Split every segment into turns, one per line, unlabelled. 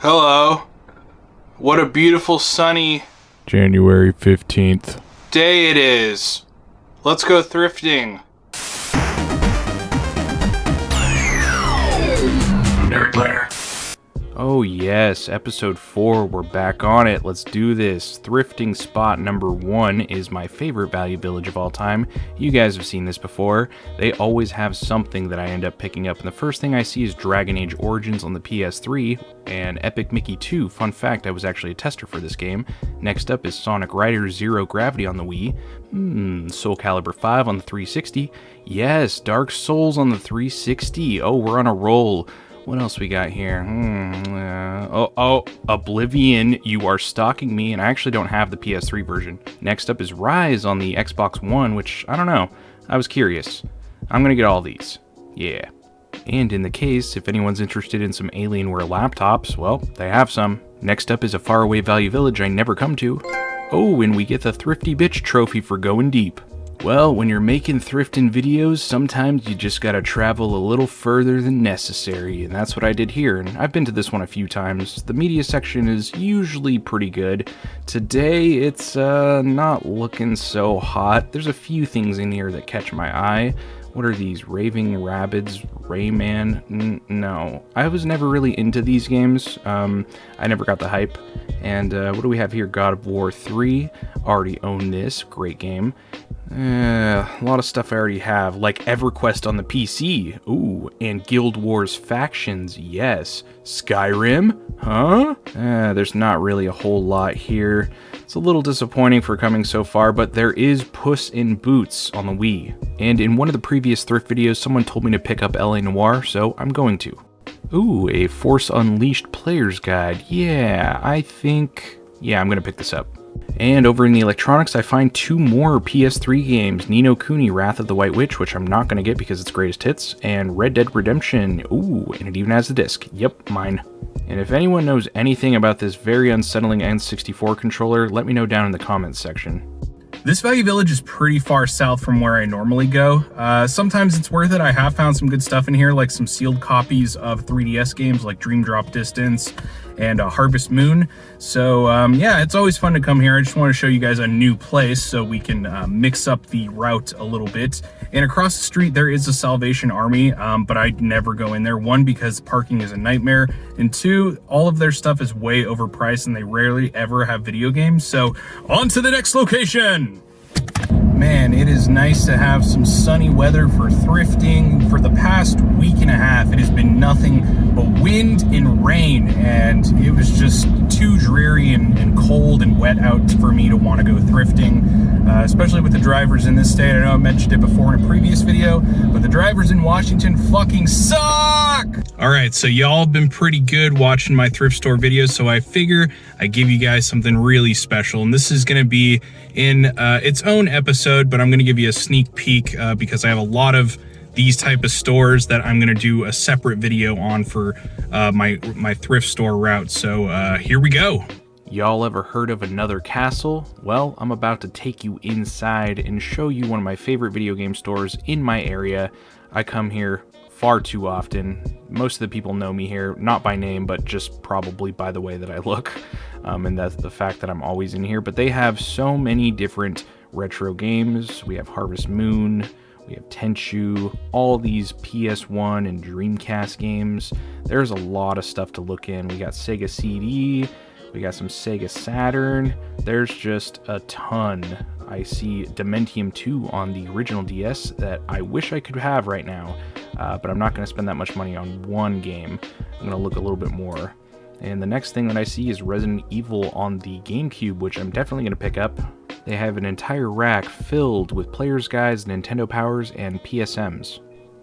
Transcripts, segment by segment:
Hello. What a beautiful sunny
January 15th.
day it is. Let's go thrifting.
Lair.
Oh yes, episode 4, we're back on it. Let's do this. Thrifting spot number 1 is my favorite value village of all time. You guys have seen this before. They always have something that I end up picking up, and the first thing I see is Dragon Age Origins on the PS3 and Epic Mickey 2. Fun fact, I was actually a tester for this game. Next up is Sonic Riders Zero Gravity on the Wii. Soul Calibur 5 on the 360. Yes, Dark Souls on the 360. Oh, we're on a roll. What else we got here? Oblivion, you are stalking me, and I actually don't have the PS3 version. Next up is Rise on the Xbox One, which, I don't know. I was curious. I'm gonna get all these. Yeah. And in the case, if anyone's interested in some Alienware laptops, well, they have some. Next up is a faraway value village I never come to. Oh, and we get the Thrifty Bitch trophy for going deep. Well, when you're making thrifting videos, sometimes you just gotta travel a little further than necessary, and that's what I did here, and I've been to this one a few times. The media section is usually pretty good. Today, it's not looking so hot. There's a few things in here that catch my eye. What are these? Raving Rabbids? Rayman? No. I was never really into these games. I never got the hype. And what do we have here? God of War 3. Already own this. Great game. A lot of stuff I already have, like EverQuest on the PC. Ooh, and Guild Wars Factions, yes. Skyrim? Huh? There's not really a whole lot here. It's a little disappointing for coming so far, but there is Puss in Boots on the Wii. And in one of the previous thrift videos, someone told me to pick up LA Noire, so I'm going to. Ooh, a Force Unleashed Player's Guide. Yeah, I'm gonna pick this up. And over in the electronics, I find 2 more PS3 games, Ni no Kuni Wrath of the White Witch, which I'm not going to get because it's greatest hits, and Red Dead Redemption. Ooh, and it even has the disc. Yep, mine. And if anyone knows anything about this very unsettling N64 controller, let me know down in the comments section.
This value village is pretty far south from where I normally go. Sometimes it's worth it. I have found some good stuff in here, like some sealed copies of 3DS games like Dream Drop Distance and Harvest Moon. So yeah, it's always fun to come here. I just want to show you guys a new place so we can mix up the route a little bit. And across the street there is a Salvation Army, but I'd never go in there. 1, because parking is a nightmare, and 2, all of their stuff is way overpriced and they rarely ever have video games. So on to the next location. Man, it is nice to have some sunny weather for thrifting. For the past week and a half, it has been nothing but wind and rain, and it was just too dreary and cold and wet out for me to want to go thrifting, especially with the drivers in this state. I know I mentioned it before in a previous video, but the drivers in Washington fucking suck! Alright, so y'all have been pretty good watching my thrift store videos, so I figure I give you guys something really special, and this is going to be in its own episode, but I'm going to give you a sneak peek because I have a lot of these type of stores that I'm going to do a separate video on for my thrift store route. So here we go.
Y'all ever heard of Another Castle? Well, I'm about to take you inside and show you one of my favorite video game stores in my area. I come here far too often. Most of the people know me here, not by name, but just probably by the way that I look, and that's the fact that I'm always in here. But they have so many different retro games. We have Harvest Moon, we have Tenchu, all these PS1 and Dreamcast games. There's a lot of stuff to look in. We got Sega CD, we got some Sega Saturn. There's just a ton. I see Dementium 2 on the original DS that I wish I could have right now, but I'm not going to spend that much money on one game. I'm going to look a little bit more. And the next thing that I see is Resident Evil on the GameCube, which I'm definitely going to pick up. They have an entire rack filled with player's guides, Nintendo Powers, and PSMs.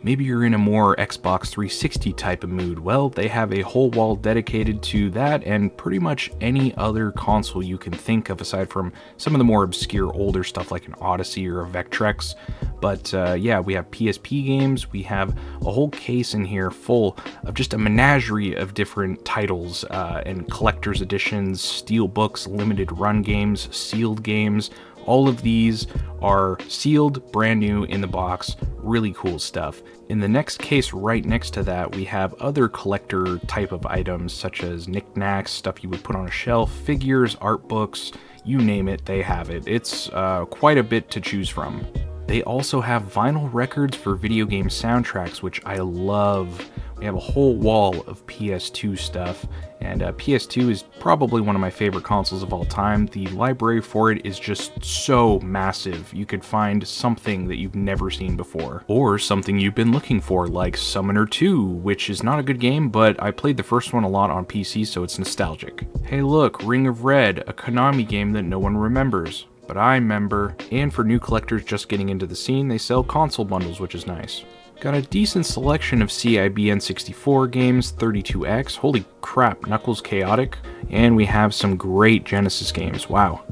Maybe you're in a more Xbox 360 type of mood. Well, they have a whole wall dedicated to that and pretty much any other console you can think of aside from some of the more obscure older stuff like an Odyssey or a Vectrex. But yeah, we have PSP games. We have a whole case in here full of just a menagerie of different titles and collector's editions, steel books, limited run games, sealed games, All of these are sealed, brand new in the box, really cool stuff. In the next case right next to that, we have other collector type of items such as knickknacks, stuff you would put on a shelf, figures, art books, you name it, they have it. It's quite a bit to choose from. They also have vinyl records for video game soundtracks, which I love. We have a whole wall of PS2 stuff, and PS2 is probably one of my favorite consoles of all time. The library for it is just so massive. You could find something that you've never seen before, or something you've been looking for, like Summoner 2, which is not a good game, but I played the first one a lot on PC, so it's nostalgic. Hey look, Ring of Red, a Konami game that no one remembers, but I remember. And for new collectors just getting into the scene, they sell console bundles, which is nice. Got a decent selection of CIB N64 games, 32X, holy crap, Knuckles Chaotic, and we have some great Genesis games, wow.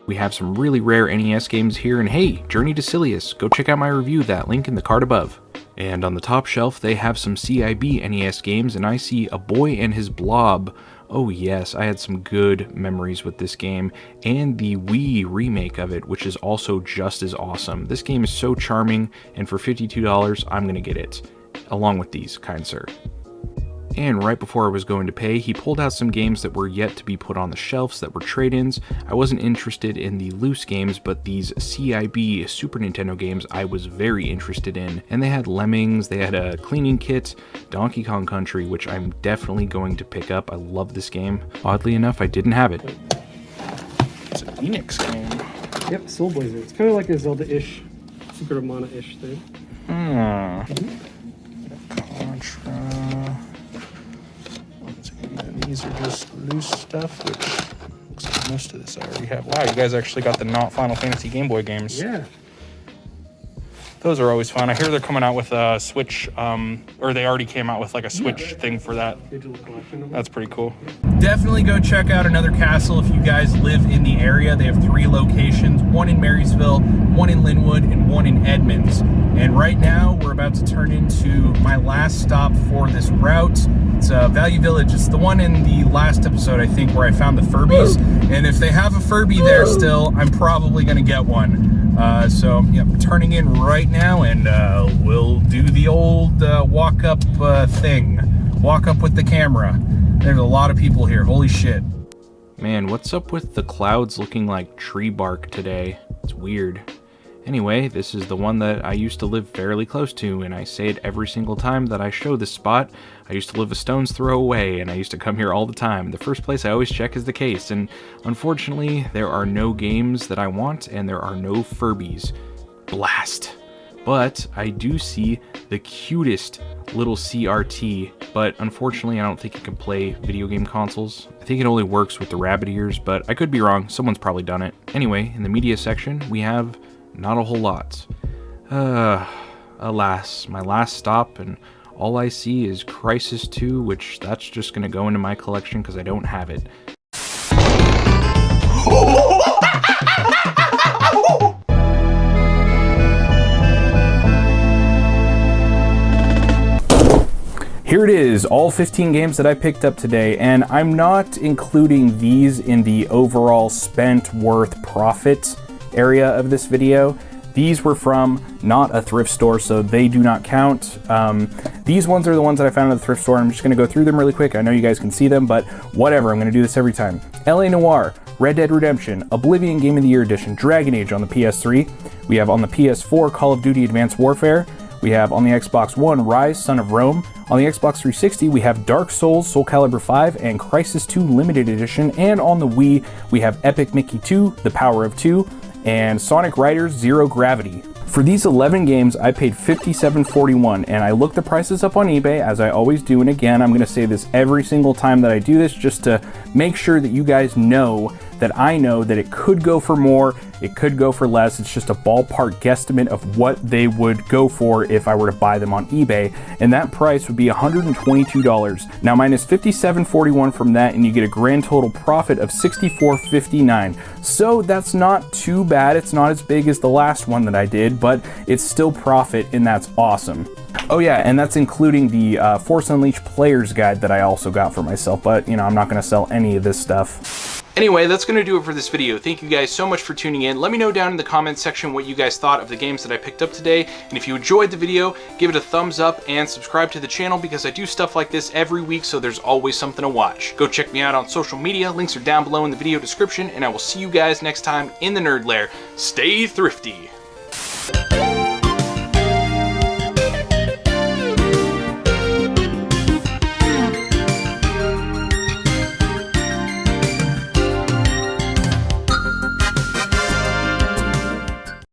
We have some really rare NES games here, and hey, Journey to Silius, go check out my review, that link in the card above. And on the top shelf, they have some CIB NES games, and I see A Boy and His Blob. Oh yes, I had some good memories with this game, and the Wii remake of it, which is also just as awesome. This game is so charming, and for $52, I'm gonna get it, along with these, kind sir. And right before I was going to pay, he pulled out some games that were yet to be put on the shelves that were trade-ins. I wasn't interested in the loose games, but these CIB Super Nintendo games I was very interested in. And they had Lemmings, they had a cleaning kit, Donkey Kong Country, which I'm definitely going to pick up. I love this game. Oddly enough, I didn't have it. It's an Enix game.
Yep, Soul Blazer. It's kind of like a Zelda-ish, Secret of Mana-ish thing.
Contra. These are just loose stuff, which looks like most of this I already have. Wow, you guys actually got the not Final Fantasy Game Boy games.
Yeah.
Those are always fun. I hear they're coming out with a Switch, or they already came out with like a Switch thing for that.
Digital collection.
That's pretty cool.
Definitely go check out Another Castle if you guys live in the area. They have 3 locations, one in Marysville, one in Linwood, and one in Edmonds. And right now, we're about to turn into my last stop for this route. It's Value Village. It's the one in the last episode, I think, where I found the Furbies. And if they have a Furby there still, I'm probably going to get one. So, yeah, turning in right now, and we'll do the old walk-up thing. Walk up with the camera. There's a lot of people here. Holy shit. Man, what's up with the clouds looking like tree bark today? It's weird. Anyway, this is the one that I used to live fairly close to, and I say it every single time that I show this spot. I used to live a stone's throw away, and I used to come here all the time. The first place I always check is the case, and unfortunately, there are no games that I want, and there are no Furbies. Blast. But I do see the cutest little CRT, but unfortunately I don't think it can play video game consoles. I think it only works with the rabbit ears, but I could be wrong. Someone's probably done it. Anyway, in the media section, we have not a whole lot. Alas, my last stop, and all I see is Crysis 2, which that's just gonna go into my collection because I don't have it. Here it is, all 15 games that I picked up today, and I'm not including these in the overall spent worth profit area of this video. These were from not a thrift store, so they do not count. These ones are the ones that I found at the thrift store. I'm just gonna go through them really quick. I know you guys can see them, but whatever, I'm gonna do this every time. LA Noire, Red Dead Redemption, Oblivion Game of the Year Edition, Dragon Age on the PS3. We have on the PS4, Call of Duty Advanced Warfare. We have on the Xbox One, Rise, Son of Rome. On the Xbox 360, we have Dark Souls, Soul Calibur 5, and Crysis 2 Limited Edition. And on the Wii, we have Epic Mickey 2, The Power of Two, and Sonic Riders Zero Gravity. For these 11 games, I paid $57.41, and I looked the prices up on eBay, as I always do, and again, I'm going to say this every single time that I do this, just to make sure that you guys know that I know that it could go for more, it could go for less. It's just a ballpark guesstimate of what they would go for if I were to buy them on eBay, and that price would be $122. Now minus $57.41 from that, and you get a grand total profit of $64.59. So that's not too bad. It's not as big as the last one that I did, but it's still profit, and that's awesome. Oh yeah, and that's including the Force Unleashed Player's Guide that I also got for myself, but you know, I'm not going to sell any of this stuff.
Anyway, that's going to do it for this video. Thank you guys so much for tuning in. Let me know down in the comments section what you guys thought of the games that I picked up today. And if you enjoyed the video, give it a thumbs up and subscribe to the channel because I do stuff like this every week, so there's always something to watch. Go check me out on social media. Links are down below in the video description, and I will see you guys next time in the Nerd Lair. Stay thrifty.